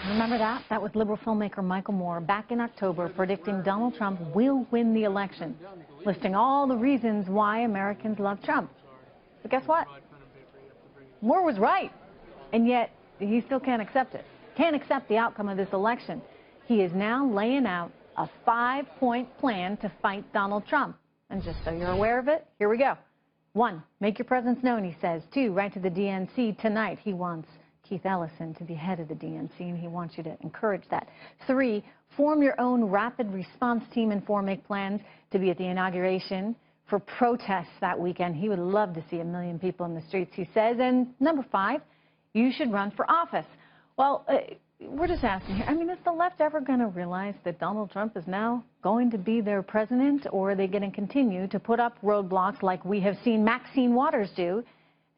Remember that? That was liberal filmmaker Michael Moore back in October predicting Donald Trump will win the election, listing all the reasons why Americans love Trump. But guess what? Moore was right, and yet he still can't accept it. Can't accept the outcome of this election. He is now laying out a 5-point plan to fight Donald Trump. And just so you're aware of it, here we go. 1, make your presence known, he says. 2, write to the DNC tonight. He wants Keith Ellison to be head of the DNC, and he wants you to encourage that. 3, form your own rapid response team and make plans to be at the inauguration for protests that weekend. He would love to see 1 million people in the streets, he says. And number 5, you should run for office. Well, we're just asking here, I mean, is the left ever going to realize that Donald Trump is now going to be their president, or are they going to continue to put up roadblocks like we have seen Maxine Waters do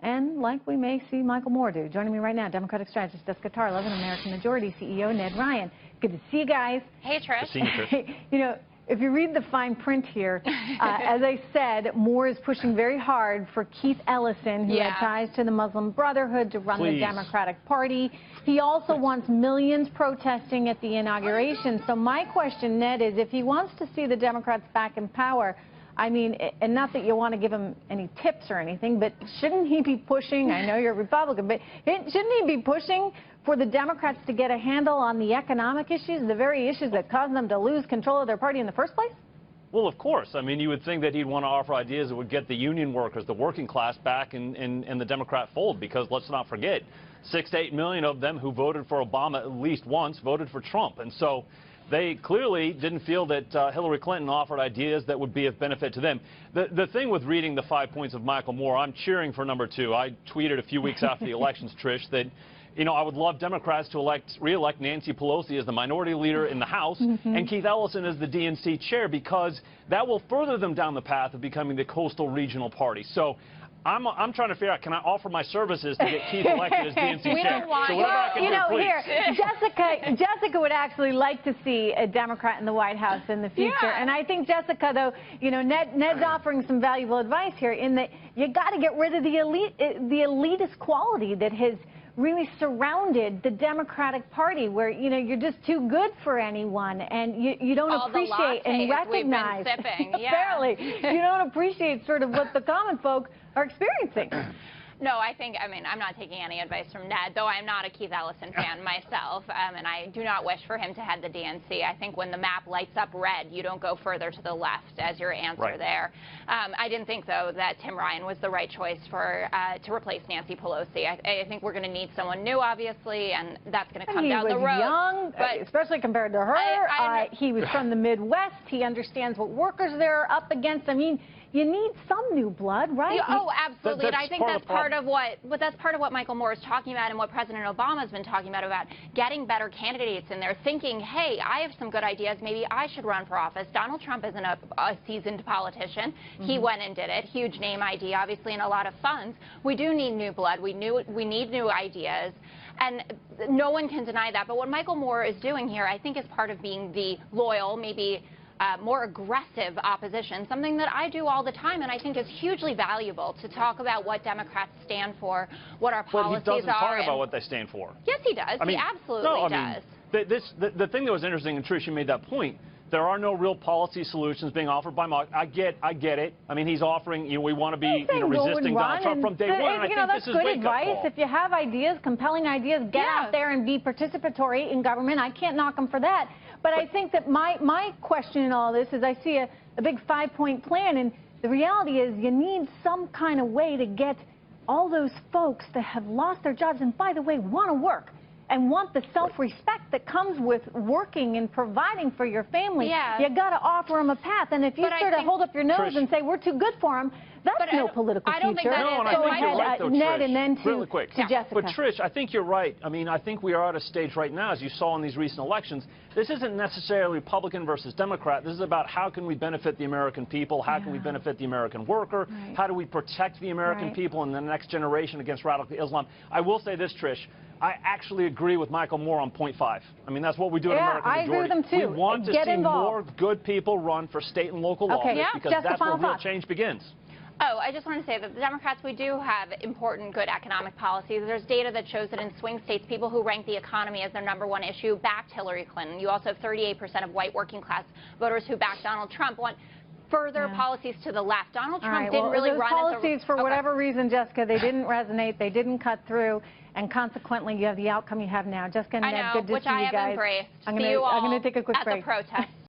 and like we may see Michael Moore do? Joining me right now, Democratic strategist Jessica Tarlov and American Majority CEO Ned Ryan. Good to see you guys. Hey, Trish. Good to see you, Trish. You know, if you read the fine print here, as I said, Moore is pushing very hard for Keith Ellison, who had ties to the Muslim Brotherhood, to run the Democratic Party. He also wants millions protesting at the inauguration. So my question, Ned, is if he wants to see the Democrats back in power, I mean, and not that you want to give him any tips or anything, but shouldn't he be pushing, I know you're a Republican, but shouldn't he be pushing for the Democrats to get a handle on the economic issues, the very issues that caused them to lose control of their party in the first place? Well, of course. I mean, you would think that he'd want to offer ideas that would get the union workers, the working class, back in the Democrat fold, because let's not forget, 6 to 8 million of them who voted for Obama at least once voted for Trump. And so they clearly didn't feel that Hillary Clinton offered ideas that would be of benefit to them. The thing with reading the 5 points of Michael Moore, I'm cheering for number 2. I tweeted a few weeks after the elections, Trish, that, you know, I would love Democrats to re-elect Nancy Pelosi as the minority leader in the House and Keith Ellison as the DNC chair, because that will further them down the path of becoming the coastal regional party. So I'm trying to figure out, can I offer my services to get Keith elected as DNC chair? We don't want so whatever I can you know, do, please. here, Jessica would actually like to see a Democrat in the White House in the future. Yeah. And I think, Jessica, though, you know, Ned's offering some valuable advice here in that you got to get rid of the elitist quality that has really surrounded the Democratic Party, where, you know, you're just too good for anyone, and you don't appreciate and recognize. Apparently, you don't appreciate sort of what the common folk are experiencing. No, I mean, I'm not taking any advice from Ned, though I'm not a Keith Ellison fan myself, and I do not wish for him to head the DNC. I think when the map lights up red, you don't go further to the left as your answer there. I didn't think, though, that Tim Ryan was the right choice for to replace Nancy Pelosi. I think we're going to need someone new, obviously, and that's going to come down the road. He was young, but especially compared to her. He was from the Midwest. He understands what workers they're up against. I mean, you need some new blood, right? Oh, absolutely. And I think that's part of what Michael Moore is talking about, and what President Obama has been talking about getting better candidates in there, thinking, hey, I have some good ideas. Maybe I should run for office. Donald Trump isn't a seasoned politician. He went and did it. Huge name ID, obviously, and a lot of funds. We do need new blood. We need new ideas. And no one can deny that. But what Michael Moore is doing here, I think, is part of being the loyal, maybe more aggressive opposition, something that I do all the time, and I think is hugely valuable to talk about what Democrats stand for, what our policies are. But he doesn't talk about what they stand for. Yes, he does. He absolutely does. The thing that was interesting, and Tricia made that point, there are no real policy solutions being offered by Mark. I get it. I mean, he's offering, you know, we want to be resisting Donald Trump from day one. You know, that's good advice. If you have ideas, compelling ideas, get out there and be participatory in government. I can't knock him for that. But I think that my question in all this is I see a big 5-point plan, and the reality is you need some kind of way to get all those folks that have lost their jobs and, by the way, want to work and want the self-respect that comes with working and providing for your family. You got to offer them a path. And if you sort of hold up your nose and say we're too good for them, that's no political future. Think that is. Go ahead, Ned, and then to Jessica. But Trish, I think you're right. I mean, I think we are at a stage right now, as you saw in these recent elections. This isn't necessarily Republican versus Democrat. This is about how can we benefit the American people, how can we benefit the American worker, how do we protect the American people and the next generation against radical Islam. I will say this, Trish. I actually agree with Michael Moore on point 5. I mean, that's what we do in American Majority. I agree with them too. We want to see more good people run for state and local office because that's where real change begins. Oh, I just want to say that the Democrats, we do have important, good economic policies. There's data that shows that in swing states, people who rank the economy as their #1 issue backed Hillary Clinton. You also have 38% of white working class voters who backed Donald Trump want further policies to the left. Donald Trump didn't really run policies for whatever reason, Jessica, they didn't resonate, they didn't cut through, and consequently, you have the outcome you have now. Jessica and Ned, good to see you guys. I know, which I have embraced. See you all I'm going to take a quick at break. the protest.